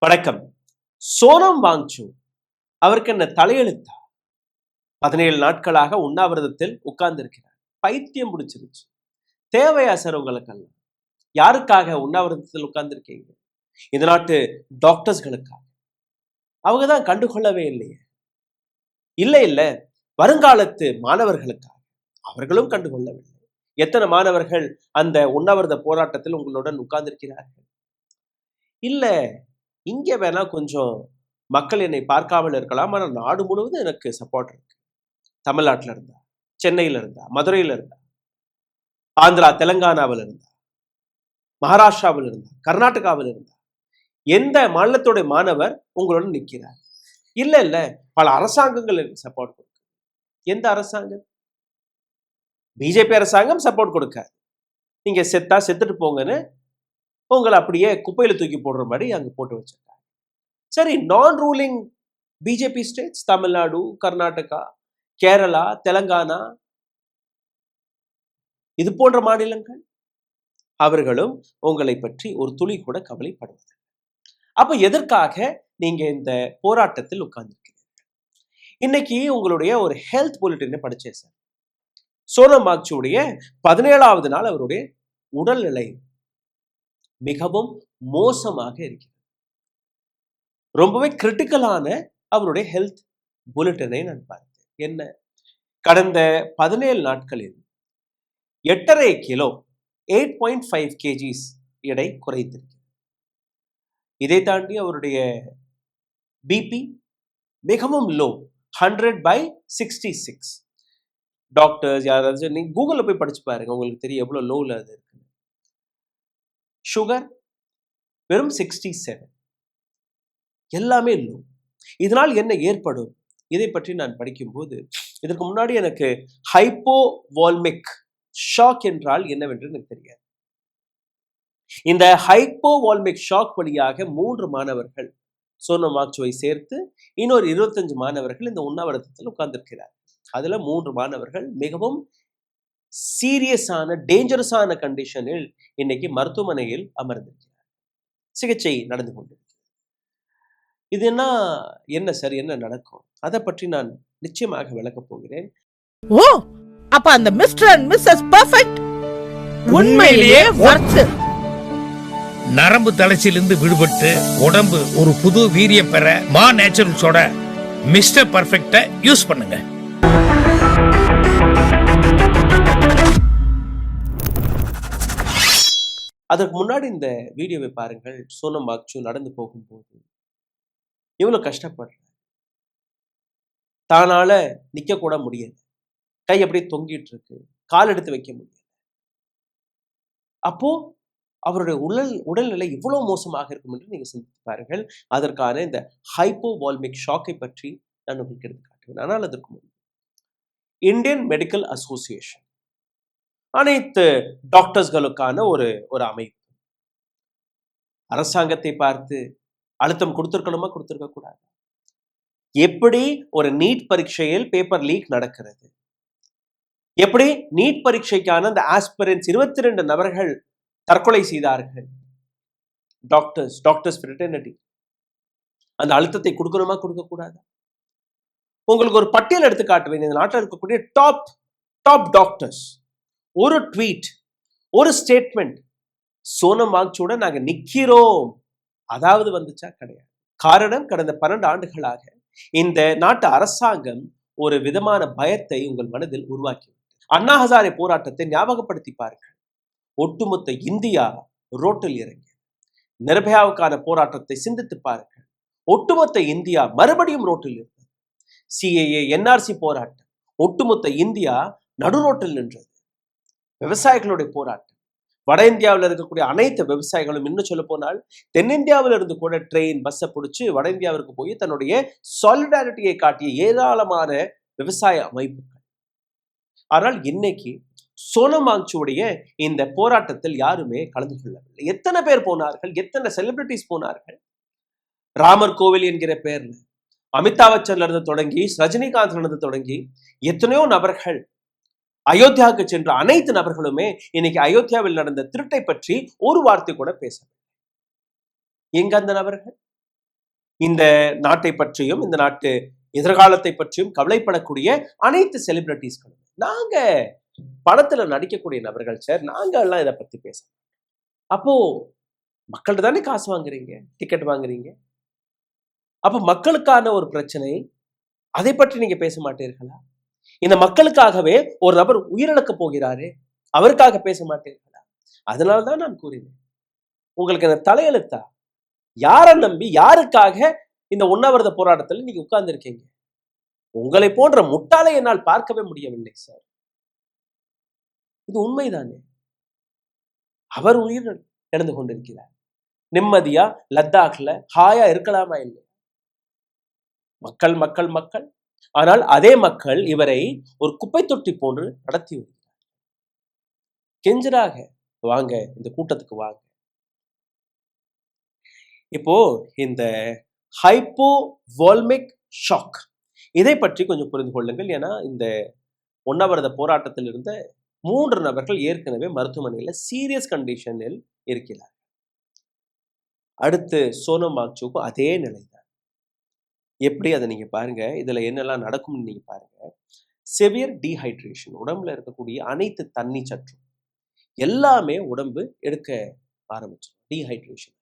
வணக்கம். சோனம் வாங்சூக் அவருக்கு என்ன தலையெழுத்தா? 17 நாட்களாக உண்ணாவிரதத்தில் உட்கார்ந்து இருக்கிறார். பைத்தியம் பிடிச்சிருச்சு. தேவையா சார் உங்களுக்கெல்லாம்? யாருக்காக உண்ணாவிரதத்தில் உட்கார்ந்து இருக்கீங்க? இந்த நாட்டு டாக்டர்ஸ்களுக்காக. அவங்க தான் கண்டுகொள்ளவே இல்லையே. இல்ல வருங்காலத்து மாணவர்களுக்காக. அவர்களும் கண்டுகொள்ளவில்லை. எத்தனை மாணவர்கள் அந்த உண்ணாவிரத போராட்டத்தில் உங்களுடன் உட்கார்ந்திருக்கிறார்கள்? இல்ல இங்க வேணா கொஞ்சம் மக்கள் என்னை பார்க்காமல் இருக்கலாம், ஆனால் நாடு முழுவதும் எனக்கு சப்போர்ட் இருக்கு. தமிழ்நாட்டில் இருந்தா, சென்னையில இருந்தா, மதுரையில இருந்தா, ஆந்திரா தெலுங்கானாவில் இருந்தா, மகாராஷ்டிராவில் இருந்தா, கர்நாடகாவில் இருந்தா, எந்த மாநிலத்துடைய மாணவர் உங்களுடன் நிற்கிறார்? இல்ல பல அரசாங்கங்கள் எனக்கு சப்போர்ட் கொடுக்கு. எந்த அரசாங்கம்? பிஜேபி அரசாங்கம் சப்போர்ட் கொடுக்காது. நீங்க செத்தா செத்துட்டு போங்கன்னு உங்களை அப்படியே குப்பையில தூக்கி போடுற மாதிரி அங்க போட்டு வச்சிருக்காங்க. சரி, நான் ruling BJP states, Tamil Nadu, Karnataka, Kerala, Telangana, இது போன்ற மாநிலங்கள், அவர்களும் உங்களை பற்றி ஒரு துளி கூட கவலைப்படுவதில்லை. அப்ப எதற்காக நீங்க இந்த போராட்டத்தில் உட்கார்ந்துருக்கிறீர்கள்? இன்னைக்கு உங்களுடைய ஒரு ஹெல்த் புல்லட்டினை படிச்சேன் சார். சோனம் வாங்சூக்குடைய 17வது நாள் அவருடைய உடல்நிலை மிகவும் மோசமாக இருக்கிறது. ரொம்பவே கிரிட்டிக்கலான அவருடைய ஹெல்த் புல்லட்டினை நான் பார்த்தேன். என்ன? கடந்த 17 நாட்களில் 8.5 கிலோ 8.5 kgs எடை குறைத்திருக்கிறது. இதை தாண்டி அவருடைய பிபி மிகவும் லோ, 100/66. டாக்டர்ஸ் யாராவது நீங்க கூகுள்ல போய் படிச்சு பாருங்க, உங்களுக்கு தெரியும் எவ்வளவு லோல அது இருக்கு. சுகர் வெறும் 67. எல்லாமே லோ. இதனால் என்ன ஏற்படும்? இதை பற்றி நான் படிக்கும்போது இதற்கு முன்னாடி எனக்கு ஹைப்போவால்மிக் ஷாக் என்றால் என்னவென்று எனக்கு தெரியாது. இந்த ஹைப்போவால்மிக் ஷாக் வழியாக 3 மாணவர்கள் சோனம் வாங்சூக்கை சேர்த்து இன்னொரு 25 மாணவர்கள் இந்த உண்ணாவிரதத்தில் உட்கார்ந்திருக்கிறார். அதுல 3 மாணவர்கள் மிகவும் சீரியஸான டேஞ்சரஸான கண்டிஷனில் இன்னைக்கு மருத்துவமனையில் அமர்ந்திருக்கிறார். சிகிச்சை நடந்து கொண்டிருக்கிறது. இது என்ன சார், என்ன நடக்கும்? அதை பற்றி நான் நிச்சயமாக விளக்கப் போகிறேன். ஓ, அப்ப அந்த மிஸ்டர் அண்ட் மிஸ்ஸஸ் பெர்ஃபெக்ட் உண்மையிலேயே வர்த். நரம்பு தளர்ச்சியிலிருந்து விடுபட்டு உடம்பு ஒரு புது வீரியம் பெற மா நேச்சுரல்ஸோட மிஸ்டர் பெர்ஃபெக்ட்டை யூஸ் பண்ணுங்க. அதற்கு முன்னாடி இந்த வீடியோவை பாருங்கள். சோனம் வாங்சூக் நடந்து போகும்போது இவ்வளவு கஷ்டப்படுற, தானால நிக்க கூட முடியல, கை அப்படியே தொங்கிட்டு இருக்கு, கால் எடுத்து வைக்க முடியல. அப்போ அவருடைய உடல்நிலை இவ்வளவு மோசமாக இருக்கும் என்று நீங்க சிந்தித்து பாருங்கள். அதற்கான இந்த ஹைப்போவால்மிக் ஷாக்கை பற்றி நான் உங்களுக்கு எடுத்து காட்டுவேன். ஆனால் அதற்கு முன்பு இந்தியன் மெடிக்கல் அசோசியேஷன், அனைத்து டாக்டர்ஸ்களுக்கான ஒரு அமைப்பு, அரசாங்கத்தை பார்த்து அழுத்தம் கொடுத்திருக்கணுமா, கொடுத்திருக்க கூடாது? எப்படி ஒரு நீட் பரீட்சையில் பேப்பர் லீக் நடக்கிறது, எப்படி நீட் பரீட்சைக்கான அந்த ஆஸ்பிரன்ஸ் 22 நபர்கள் தற்கொலை செய்தார்கள், டாக்டர்ஸ் ஃப்ரெட்டர்னிட்டி, அந்த அழுத்தத்தை கொடுக்கணுமா, கொடுக்க கூடாது? உங்களுக்கு ஒரு பட்டியல் எடுத்து காட்டுவேன். இந்த நாட்டில் இருக்கக்கூடிய டாப் டாக்டர்ஸ் ஒரு ட்வீட், ஒரு ஸ்டேட்மெண்ட், சோனம் வாங்சூக்குடன் நாங்க நிக்கிறோம், அதாவது வந்துச்சா? கிடையாது. காரணம், கடந்த 12 ஆண்டுகளாக இந்த நாட்டு அரசாங்கம் ஒரு விதமான பயத்தை உங்கள் மனதில் உருவாக்கி. அண்ணா ஹசாரே போராட்டத்தை ஞாபகப்படுத்தி பாருங்கள். ஒட்டுமொத்த இந்தியா ரோட்டில் இறங்கி நிர்பயாவுக்கான போராட்டத்தை சிந்தித்து பாருங்கள். ஒட்டுமொத்த இந்தியா மறுபடியும் ரோட்டில் இருந்தது. சிஏஏ, என்ஆர்சி போராட்டம், ஒட்டுமொத்த இந்தியா நடுரோட்டில் நின்றது. விவசாயிகளுடைய போராட்டம், வட இந்தியாவில் இருக்கக்கூடிய அனைத்து விவசாயிகளும், இன்னும் சொல்ல போனால் தென்னிந்தியாவில் இருந்து கூட ட்ரெயின், பஸ்ஸை பிடிச்சு வட இந்தியாவிற்கு போய் தன்னுடைய சாலிடாரிட்டியை காட்டிய ஏராளமான விவசாய அமைப்புகள். ஆனால் இன்னைக்கு சோனம் வாங்சூக்குடைய இந்த போராட்டத்தில் யாருமே கலந்து கொள்ளவில்லை. எத்தனை பேர் போனார்கள்? எத்தனை செலிபிரிட்டிஸ் போனார்கள்? ராமர் கோவில் என்கிற பெயர்ல அமிதாப் பச்சன்ல இருந்து தொடங்கி ரஜினிகாந்த்ல இருந்து தொடங்கி எத்தனையோ நபர்கள், அயோத்தியாவுக்கு சென்ற அனைத்து நபர்களுமே இன்னைக்கு அயோத்தியாவில் நடந்த திருட்டை பற்றி ஒரு வார்த்தை கூட பேசவில்லை. எங்க அந்த நபர்கள்? இந்த நாட்டை பற்றியும் இந்த நாட்டு எதிர்காலத்தை பற்றியும் கவலைப்படக்கூடிய அனைத்து செலிபிரிட்டிஸ்களும் நாங்க படத்துல நடிக்கக்கூடிய நபர்கள் சார், நாங்க எல்லாம் இதை பத்தி பேச. அப்போ மக்கள்கிட்ட தானே காசு வாங்குறீங்க, டிக்கெட் வாங்குறீங்க. அப்ப மக்களுக்கான ஒரு பிரச்சனை, அதை பற்றி நீங்க பேச மாட்டீர்களா? இந்த மக்களுக்காகவே ஒரு நபர் உயிரிழக்க போகிறாரே, அவருக்காக பேச மாட்டீர்களா? அதனால்தான் நான் கூறினேன், உங்களுக்கு என்ன தலையெழுத்தா? யாரை நம்பி யாருக்காக இந்த உண்ணாவிரத போராட்டத்தில் நீங்க உட்கார்ந்து இருக்கீங்க? உங்களை போன்ற முட்டாளை என்னால் பார்க்கவே முடியவில்லை சார். இது உண்மைதானே? அவர் உயிர் இழந்து கொண்டிருக்கிறார். நிம்மதியா லத்தாக்ல ஹாயா இருக்கலாமா இல்லை? மக்கள் மக்கள் மக்கள். ஆனால் அதே மக்கள் இவரை ஒரு குப்பை தொட்டி போன்று நடத்தி வருகிறார். கெஞ்சராக வாங்க, இந்த கூட்டத்துக்கு வாங்க. இப்போ இந்த ஹைப்போவால்மிக் ஷாக், இதை பற்றி கொஞ்சம் புரிந்து கொள்ளுங்கள். ஏன்னா இந்த உண்ணாவிரத போராட்டத்தில் இருந்த 3 நபர்கள் ஏற்கனவே மருத்துவமனையில் சீரியஸ் கண்டிஷனில் இருக்கிறார். அடுத்து சோனம் வாங்சுக்கும் அதே நிலைதான். எப்படி அதை நீங்க பாருங்க, இதுல என்னெல்லாம் நடக்கும்னு நீங்க பாருங்க. செவியர் டீஹைட்ரேஷன், உடம்புல இருக்கக்கூடிய அனைத்து தண்ணி சற்றும் எல்லாமே உடம்பு எடுக்க ஆரம்பிச்சிடும். டீஹைட்ரேஷன்.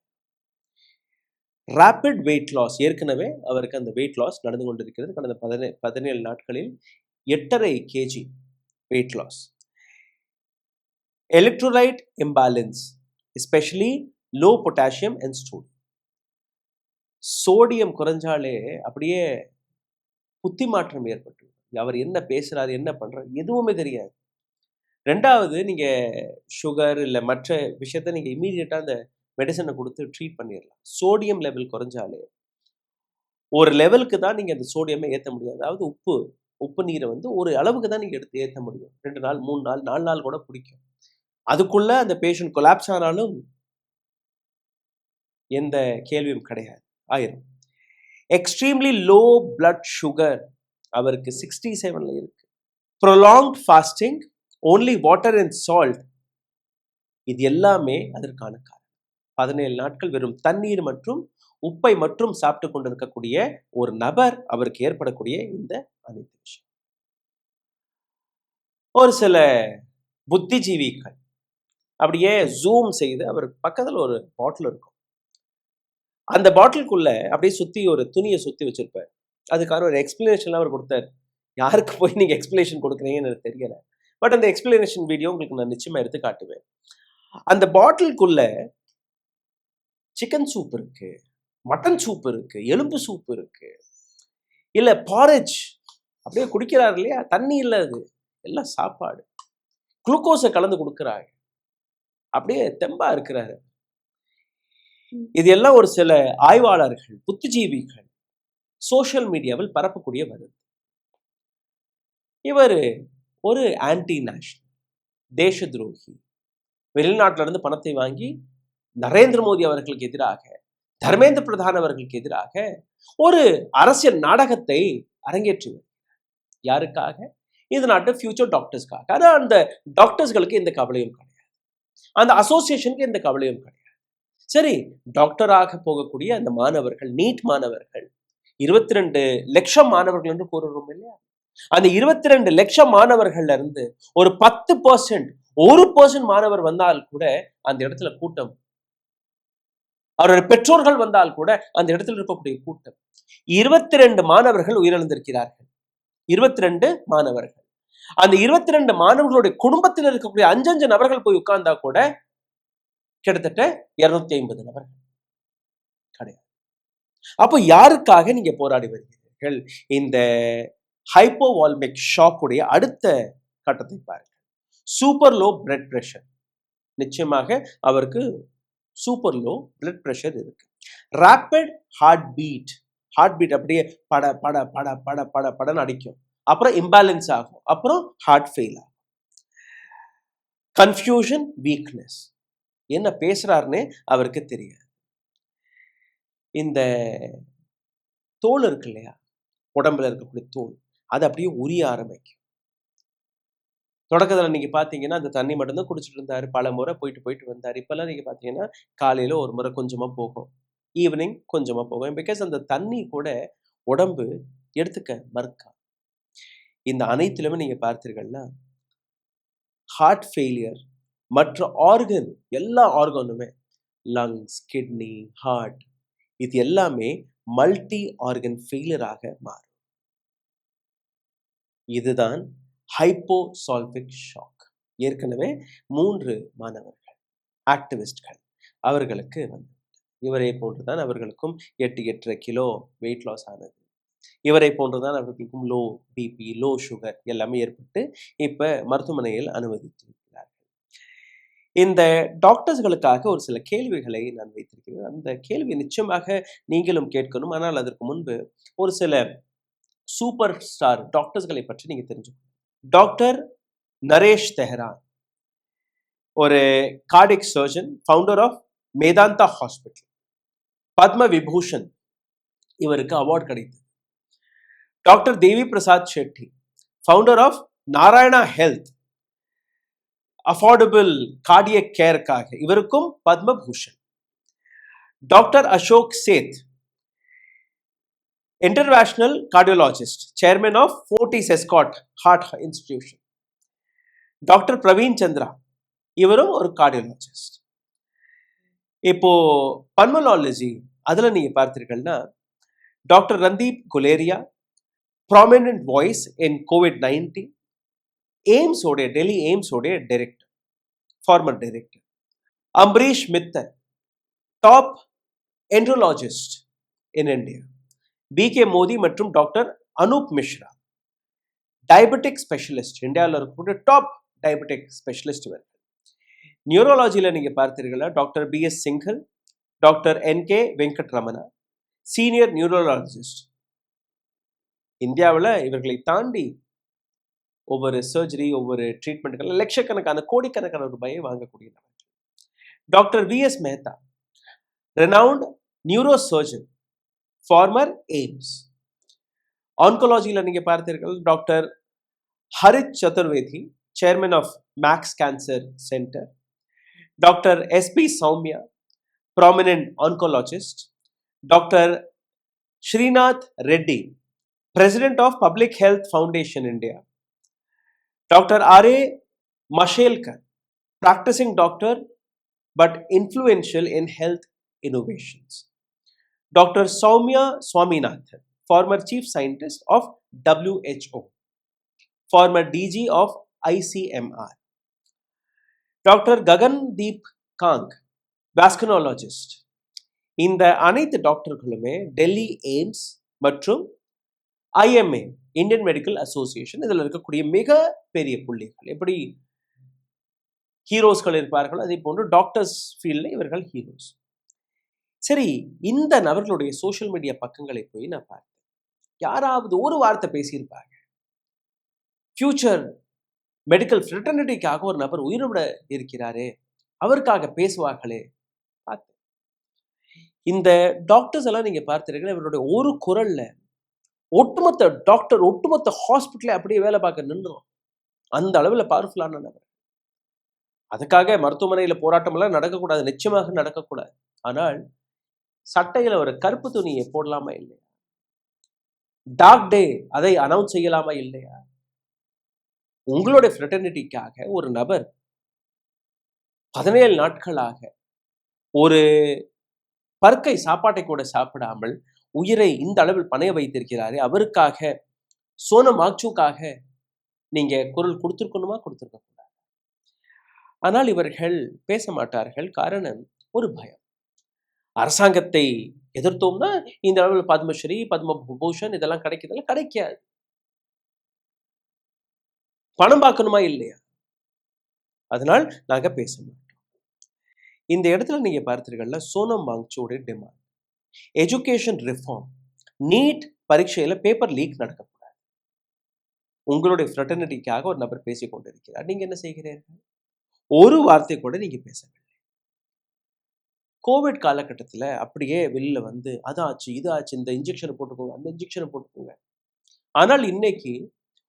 ரேபிட் வெயிட் லாஸ், ஏற்கனவே அவருக்கு அந்த வெயிட் லாஸ் நடந்து கொண்டிருக்கிறது. கடந்த 17 நாட்களில் 8.5 kg weight loss. Electrolyte imbalance, especially low potassium and stone. Sodium குறைஞ்சாலே அப்படியே புத்தி மாற்றம் ஏற்பட்டு அவர் என்ன பேசுறாரு, என்ன பண்றாரு எதுவுமே தெரியாது. ரெண்டாவது, நீங்க சுகர் இல்லை மற்ற விஷயத்த நீங்க இமீடியட்டா அந்த மெடிசனை கொடுத்து ட்ரீட் பண்ணிடலாம். சோடியம் லெவல் குறைஞ்சாலே ஒரு லெவலுக்கு தான் நீங்க அந்த சோடியமை ஏற்ற முடியும். அதாவது உப்பு நீரை ஒரு அளவுக்கு தான் நீங்க எடுத்து ஏற்ற முடியும். 2 நாள் 3 நாள் 4 நாள் கூட பிடிக்கும். அதுக்குள்ள அந்த பேஷண்ட் கொலாப்ஸ் ஆனாலும் எந்த கேள்வியும் கிடையாது, ஆயிரும். எக்ஸ்ட்ரீம்லி லோ பிளட் சுகர் அவருக்கு 67ல இருக்கு. Prolonged fasting, only water and salt, இது எல்லாமே அதற்கான காரணம். 17 நாட்கள் வெறும் தண்ணீர் மற்றும் உப்பை மட்டும் சாப்பிட்டு கொண்டிருக்கக்கூடிய ஒரு நபர், அவருக்கு ஏற்படக்கூடிய இந்த அனைத்து விஷயம். ஒரு சில புத்திஜீவிகள் அப்படியே ஜூம் செய்து அவர் பக்கத்துல ஒரு பாட்டில் இருக்கும், அந்த பாட்டிலுக்குள்ள அப்படியே சுத்தி ஒரு துணியை சுத்தி வச்சிருப்பார். அதுக்கான ஒரு எக்ஸ்பிளனேஷன் அவர் கொடுத்தார். யாருக்கு போய் நீங்க எக்ஸ்பிளனேஷன் கொடுக்குறீங்கன்னு எனக்கு தெரியல. பட் அந்த எக்ஸ்பிளனேஷன் வீடியோ உங்களுக்கு நான் நிச்சயமா எடுத்து காட்டுவேன். அந்த பாட்டிலுக்குள்ள சிக்கன் சூப் இருக்கு, மட்டன் சூப் இருக்கு, எலும்பு சூப் இருக்கு, இல்ல பாரேஜ் அப்படியே குடிக்கிறாரு இல்லையா, தண்ணி இல்ல, அது எல்லாம் சாப்பாடு, குளுக்கோஸை கலந்து கொடுக்குறாங்க, அப்படியே தெம்பா இருக்கிறாரு. இது எல்லாம் ஒரு சில ஆய்வாளர்கள், புத்திஜீவிகள் சோசியல் மீடியாவில் பரப்பக்கூடிய வதந்தி. இவர் ஒரு ஆன்டி நேஷனல், தேச துரோகி, வெளிநாட்டில இருந்து பணத்தை வாங்கி நரேந்திர மோடி அவர்களுக்கு எதிராக, தர்மேந்திர பிரதான் அவர்களுக்கு எதிராக ஒரு அரசியல் நாடகத்தை அரங்கேற்றி வருகிறார். யாருக்காக? இந்த நாட்டு ஃபியூச்சர் டாக்டர்ஸ்க்காக. ஆனால் அந்த டாக்டர்ஸ்களுக்கு எந்த கவலையும் கிடையாது, அந்த அசோசியேஷனுக்கு எந்த கவலையும் கிடையாது. சரி, டாக்டராக போகக்கூடிய அந்த மாணவர்கள், நீட் மாணவர்கள் 22 லட்சம் மாணவர்கள் என்று கூறுறோம் இல்லையா, அந்த 22 லட்சம் மாணவர்கள்ல இருந்து ஒரு 10%, 1% மாணவர் வந்தால் கூட அந்த இடத்துல கூட்டம், அவருடைய பெற்றோர்கள் வந்தால் கூட அந்த இடத்துல இருக்கக்கூடிய கூட்டம். 22 மாணவர்கள் உயிரிழந்திருக்கிறார்கள். 22 மாணவர்கள். அந்த 22 மாணவர்களுடைய குடும்பத்தில் இருக்கக்கூடிய 5 நபர்கள் போய் உட்கார்ந்தா கூட கிட்டத்தட்ட 250 நபர்கள் கிடையாது. அப்போ யாருக்காக நீங்க போராடி வருகிறீர்கள்? இந்த ஹைப்போவால்மிக் ஷாக் உடைய அடுத்த கட்டத்தை பாருங்கள். Super low blood pressure. நிச்சயமாக அவருக்கு சூப்பர் லோ பிளட் பிரஷர் இருக்கு. ரேபிட் ஹார்ட் பீட் அப்படியே பட பட பட பட பட படன்னு அடிக்கும். அப்புறம் இம்பேலன்ஸ் ஆகும். அப்புறம் ஹார்ட் ஃபெயில் ஆகும். கன்ஃபியூஷன், வீக்னஸ், என்ன பேசுறாருன்னு அவருக்கு தெரியாது. இந்த தோல் இருக்கு இல்லையா, உடம்புல இருக்கக்கூடிய தோல், அது அப்படியே உரிய ஆரம்பிக்கும். தொடக்கத்தில் நீங்க பாத்தீங்கன்னா அந்த தண்ணி மட்டும்தான் குடிச்சிட்டு இருந்தாரு, பல முறை போயிட்டு வந்தாரு. இப்பெல்லாம் நீங்க பாத்தீங்கன்னா காலையில ஒரு முறை கொஞ்சமா போகும், ஈவினிங் கொஞ்சமா போவேன். பிகாஸ் அந்த தண்ணி கூட உடம்பு எடுத்துக்க மறுக்கா. இந்த அனைத்திலுமே நீங்க பார்த்தீர்கள்னா ஹார்ட் ஃபெயிலியர் மற்ற ஆர்கன் எல்லா ஆர்கனுமே லங்ஸ், கிட்னி, ஹார்ட் இது எல்லாமே மல்டி ஆர்கன் ஃபெயிலியராக மாறும். இதுதான் ஹைப்போசால்விக் ஷாக். ஏற்கனவே 3 மாணவர்கள் ஆக்டிவிஸ்ட்கள் அவர்களுக்கு வந்து இவரை போன்றுதான் அவர்களுக்கும் 8-8.5 கிலோ வெயிட் லாஸ் ஆனது. இவரை போன்றுதான் அவர்களுக்கும் லோ பிபி, லோ சுகர் எல்லாமே ஏற்பட்டு இப்ப மருத்துவமனையில் அனுமதித்திருக்கிறார்கள். இந்த டாக்டர்ஸ்களுக்காக ஒரு சில கேள்விகளை நான் வைத்திருக்கிறேன். அந்த கேள்வி நிச்சயமாக நீங்களும் கேட்கணும். ஆனால் அதற்கு முன்பு ஒரு சில சூப்பர் ஸ்டார் டாக்டர்ஸ்களை பற்றி நீங்க தெரிஞ்சுக்கணும். டாக்டர் நரேஷ் தெஹ்ரான் ஒரு cardiac surgeon, founder of Medanta hospital. Padma Vibhushan இவருக்கு அவார்டு கிடைத்தது. Doctor Devi Prasad Shetty, founder of Narayana health, affordable cardiac கேருக்காக இவருக்கும் Padma Bhushan. Doctor Ashok Seth, international cardiologist, chairman of Fortis Escorts heart institution. Doctor Praveen Chandra இவரும் ஒரு கார்டியோலாஜிஸ்ட். இப்போ பல்மனாலஜி அதுல நீங்க பார்த்தீர்கள்னா doctor Randeep Guleria, prominent voice in COVID-19, AIIMS உடைய டெல்லி எய்ம்ஸ் உடைய director, former director. Ambareesh Mithal, top endocrinologist in India. BK Modi மற்றும் doctor Anoop Misra, diabetic specialist, இந்தியாவில் இருக்கக்கூடிய டாப் டயபெட்டிக் ஸ்பெஷலிஸ்ட் இவர்கள். நியூரோலாஜியில நீங்க பார்த்தீர்களா doctor BS Singhal, doctor NK Venkataramana, senior neurologist. இந்தியாவில் இவர்களை தாண்டி ஒவ்வொரு சர்ஜரி, ஒவ்வொரு ட்ரீட்மெண்ட்டுகள் லட்சக்கணக்கான கோடிக்கணக்கான ரூபாயை வாங்கக்கூடிய நபர். Doctor VS Mehta, renowned neuro surgeon, former AIIMS. ஆன்கோலாஜியில் நீங்க பார்த்தீர்கள் doctor Harit Chaturvedi, chairman of Max cancer centre. Doctor SP Soumya, prominent oncologist. Doctor Srinath Reddy, President of Public Health Foundation India. Dr. R.A. Mashelkar, practicing doctor but influential in health innovations. Dr. Soumya Swaminathan, former chief scientist of WHO, former DG of ICMR. Dr. Gagandeep Kang, vascunologist. இந்த அனைத்து டாக்டர்களுமே Delhi AIIMS மற்றும் IMA, Indian medical association இதில் இருக்கக்கூடிய மிக பெரிய புள்ளிகள். எப்படி ஹீரோஸ்கள் இருப்பார்கள், அதே போன்று டாக்டர்ஸ் ஃபீல்டில் இவர்கள் ஹீரோஸ். சரி, இந்த நபர்களுடைய சோஷியல் மீடியா பக்கங்களை போய் நான் பார்த்தேன். யாராவது ஒரு வார்த்தை பேசியிருப்பாங்க, ஃபியூச்சர் மெடிக்கல் ஃப்ரெட்டர்னிட்டிக்காக ஒரு நபர் உயிரோட இருக்கிறாரே, அவருக்காக பேசுவார்களே பார்த்தேன். இந்த டாக்டர்ஸ் எல்லாம் நீங்க பார்த்தீர்கள், இவருடைய ஒரு குரல்ல ஒட்டுமொத்த டாக்டர், ஒட்டுமொத்த ஹாஸ்பிட்டலே அப்படியே வேலை பார்க்க நின்றுடும். அந்த அளவில் பவர்ஃபுல்லான நபர். அதுக்காக மருத்துவமனையில் போராட்டம் எல்லாம் நடக்கக்கூடாது, நிச்சயமாக நடக்கக்கூடாது. ஆனால் சட்டையில் ஒரு கருப்பு துணியை போடலாமா இல்லையா? டார்க் டே அதை அனௌன்ஸ் செய்யலாமா இல்லையா? உங்களுடைய ஃப்ரெட்டர்னிட்டிக்காக ஒரு நபர் 17 நாட்களாக ஒரு பருக்கை சாப்பாட்டை கூட சாப்பிடாமல் உயிரை இந்த அளவில் பணைய வைத்திருக்கிறாரே, அவருக்காக, சோனம் வாங்சுக்காக நீங்க குரல் கொடுத்திருக்கணுமா, கொடுத்திருக்க கூடாது? ஆனால் இவர்கள் பேச மாட்டார்கள். காரணம் ஒரு பயம். அரசாங்கத்தை எதிர்த்தோம்னா இந்த அளவில் பத்மஸ்ரீ, பத்ம விபூஷன் இதெல்லாம் கிடைக்குதெல்லாம் கிடைக்காது. பணம் பார்க்கணுமா இல்லையா? அதனால் நாங்க பேச மாட்டோம். இந்த இடத்துல நீங்க பார்த்தீர்கள்ல சோனம் வாங்சுடைய டிமாண்ட், எஜுகேஷன் ரிஃபார்ம், நீட் பரீட்சையில பேப்பர் லீக் நடக்கக்கூடாது. உங்களுடைய ஃப்ரெட்டர்னிட்டிக்காக ஒரு நபர் பேசிக் கொண்டிருக்கிறார். நீங்க என்ன செய்கிறீர்கள்? ஒரு வார்த்தை கூட நீங்க பேசவில்லை. கோவிட் காலகட்டத்தில் அப்படியே வெளியில வந்து அதாச்சு இதாச்சு, இந்த இன்ஜெக்ஷனை போட்டுக்கோங்க, அந்த இன்ஜெக்ஷனை போட்டுக்கோங்க. ஆனால் இன்னைக்கு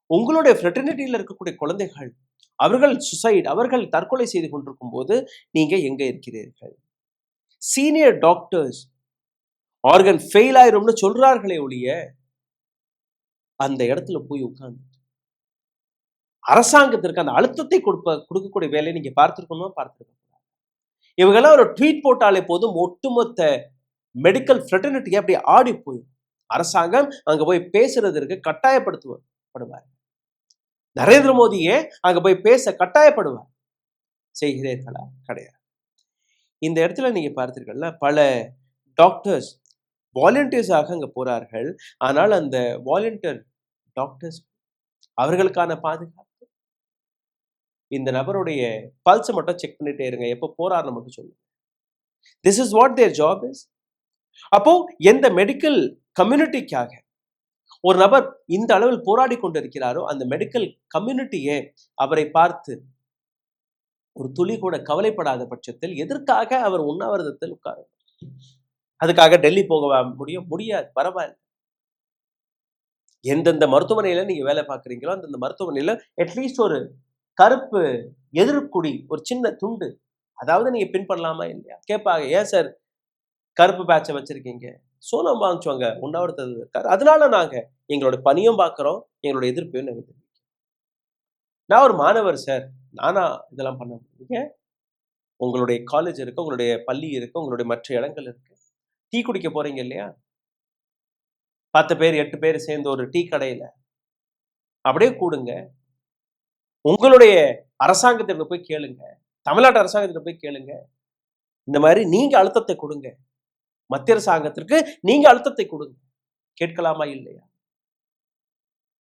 உங்களுடைய ஃப்ரெட்டர்னிட்டியில் இருக்கக்கூடிய குழந்தைகள் அவர்கள் சுசைட், அவர்கள் தற்கொலை செய்து கொண்டிருக்கும் போது நீங்க எங்க இருக்கிறீர்கள்? சீனியர் டாக்டர்ஸ் ஆர்கன் ஃபெயில் ஆயிரும்னு சொல்றார்களே ஒழிய அந்த இடத்துல போய் உட்கார்ந்து அரசாங்கத்திற்கு அந்த அழுத்தத்தை கொடுக்கக்கூடிய வேலையை நீங்க பார்த்திருக்கணும், பார்த்திருக்க. இவங்கெல்லாம் ஒரு ட்வீட் போட்டாலே போதும் ஒட்டுமொத்த மெடிக்கல் ஃப்ரெட்டர்னிட்டியை அப்படி ஆடி போயிடும். அரசாங்கம் அங்க போய் பேசுறதற்கு கட்டாயப்படுத்துவார். நரேந்திர மோடியே அங்க போய் பேச கட்டாயப்படுவார். செய்கிறீர்களா? கிடையாது. இந்த இடத்துல நீங்க பார்த்தீர்கள்ல, பல டாக்டர்ஸ் வாலண்டியர்ஸாக அங்க போறார்கள். ஆனால் அந்த வாலண்டியர் டாக்டர்ஸ் அவர்களுக்கான பாதுகாப்பு, இந்த நபருடைய பல்ஸ் மட்டும் செக் பண்ணிட்டே இருங்க, எப்போ போறாருன்னு மட்டும் சொல்லுங்க. This is what there job is. அப்போ எந்த மெடிக்கல் கம்யூனிட்டிக்காக ஒரு நபர் இந்த அளவில் போராடி கொண்டிருக்கிறாரோ அந்த மெடிக்கல் கம்யூனிட்டியே அவரை பார்த்து ஒரு துளி கூட கவலைப்படாத பட்சத்தில் எதற்காக அவர் உண்ணாவிரதத்தில் உட்கார? அதுக்காக டெல்லி போக முடியாது, பரவாயில்ல. எந்தெந்த மருத்துவமனையில நீங்க வேலை பார்க்குறீங்களோ அந்தந்த மருத்துவமனையில அட்லீஸ்ட் ஒரு கருப்பு எதிர்க்குடி, ஒரு சின்ன துண்டு, அதாவது நீங்க பின் பண்ணலாமா இல்லையா கேட்பாங்க. ஏன் சார் கருப்பு பேட்சை வச்சிருக்கீங்க? சோனம் வாங்கிச்சுவாங்க உண்ணாவிரதத்தில் இருக்காரு, அதனால நாங்க எங்களோட பணியும் பார்க்குறோம், எங்களோட எதிர்ப்பையும் நாங்கள் தெரிவிக்கிறோம். நான் ஒரு மாணவர் சார், நானா இதெல்லாம் பண்ண முடியுங்க? உங்களுடைய காலேஜ் இருக்கு, உங்களுடைய பள்ளி இருக்கு, உங்களுடைய மற்ற இடங்கள் இருக்கு. டீ குடிக்க போறீங்க இல்லையா, 10 பேர் 8 பேர் சேர்ந்து ஒரு டீ கடையில அப்படியே கூடுங்க. உங்களுடைய அரசாங்கத்திட்ட போய் கேளுங்க, தமிழ்நாட்டு அரசாங்கத்திட்ட போய் கேளுங்க. இந்த மாதிரி நீங்க அழுத்தத்தை கொடுங்க, மத்திய அரசாங்கத்திற்கு நீங்க அழுத்தத்தை கொடுங்க. கேட்கலாமா இல்லையா?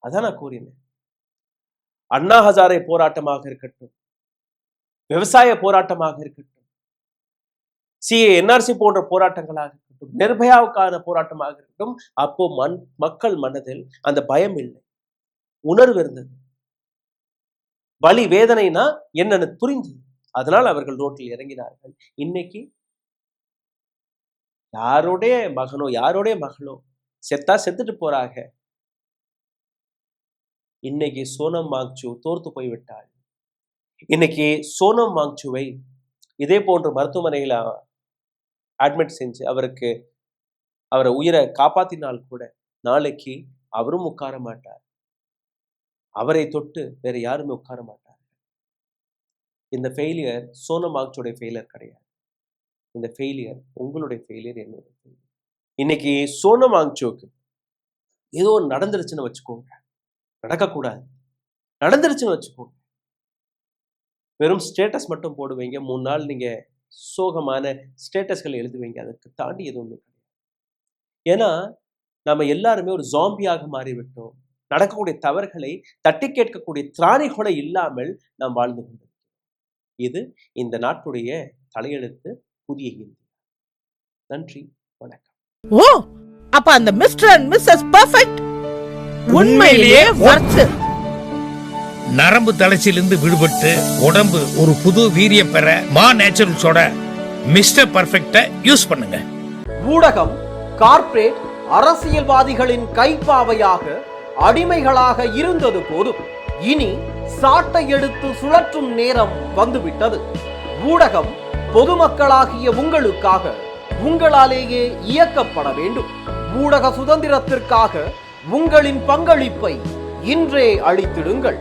அதான் நான் கூறினேன். அண்ணா ஹசாரே போராட்டமாக இருக்கட்டும், விவசாய போராட்டமாக இருக்கட்டும், சிஏ என்ஆர்சி போன்ற போராட்டங்களாக இருக்கட்டும், நிர்பயாவுக்கான போராட்டமாக இருக்கட்டும், அப்போ மக்கள் மனதில் அந்த பயம் இல்லை, உணர்வு இருந்தது. வலி வேதனைனா என்னன்னு புரிந்தது. அதனால் அவர்கள் ரோட்டில் இறங்கினார்கள். இன்னைக்கு யாருடைய மகனோ யாருடைய மகளோ செத்தா செத்துட்டு போறாங்க. இன்னைக்கு சோனம் வாங்சு தோர்த்து போய்விட்டாள். இன்னைக்கு சோனம் வாங்சுவை இதே போன்ற மருத்துவமனையில அட்மிட் செஞ்சு அவரை உயிரை காப்பாத்தினால் கூட நாளைக்கு அவரும் உட்கார மாட்டார். அவரை தொட்டு வேற யாருமே உட்கார மாட்டார். இந்த ஃபெயிலியர் சோனம் வாங்சுடைய ஃபெயிலியர் கிடையாது. இந்த ஃபெயிலியர் உங்களுடைய ஃபெயிலியர், என்னுடைய ஃபெயிலியர். இன்னைக்கு சோனம் வாங்சுக்கு ஏதோ நடந்துருச்சுன்னு வச்சுக்கோங்க, நடக்கக்கூடாது. நடந்துருச்சுன்னு வச்சுக்கோங்க, வெறும் ஸ்டேட்டஸ் மட்டும் போடுவீங்க, 3 நாள் நீங்க சோகமான ஸ்டேட்டஸ்கள் எழுதுவீங்க. அதுக்கு தாண்டி எதுவுமே கிடையாது. ஏன்னா நம்ம எல்லாருமே ஒரு ஜாம்பியாக மாறிவிட்டோம். நடக்கக்கூடிய தவறுகளை தட்டி கேட்கக்கூடிய திராணி கூட இல்லாமல் நாம் வாழ்ந்து கொண்டிருக்கிறோம். இது இந்த நாட்டுடைய தலையெழுத்து, புதிய இந்தியா. நன்றி, வணக்கம். ஓ, அப்ப அந்த மிஸ்டர் அண்ட் மிஸ்ஸஸ் பெர்ஃபெக்ட் உண்மையிலேயே வர்த்து. நரம்பு தளர்ச்சியிலிருந்து விடுபட்டு உடம்பு ஒரு புது வீரியம் பெற மா நேச்சுரல்ஸோட மிஸ்டர் பர்ஃபெக்ட யூஸ் பண்ணுங்க. ஊடகம் கார்ப்பரேட் அரசியல்வாதிகளின் கைப்பாவையாக அடிமைகளாக இருந்தது போதும், இனி சாட்டை எடுத்து சுழற்றும் நேரம் வந்துவிட்டது. ஊடகம் பொதுமக்களாகிய உங்களுக்காக, உங்களாலேயே இயக்கப்பட வேண்டும். ஊடக சுதந்திரத்திற்காக உங்களின் பங்களிப்பை இன்றே அளித்திடுங்கள்.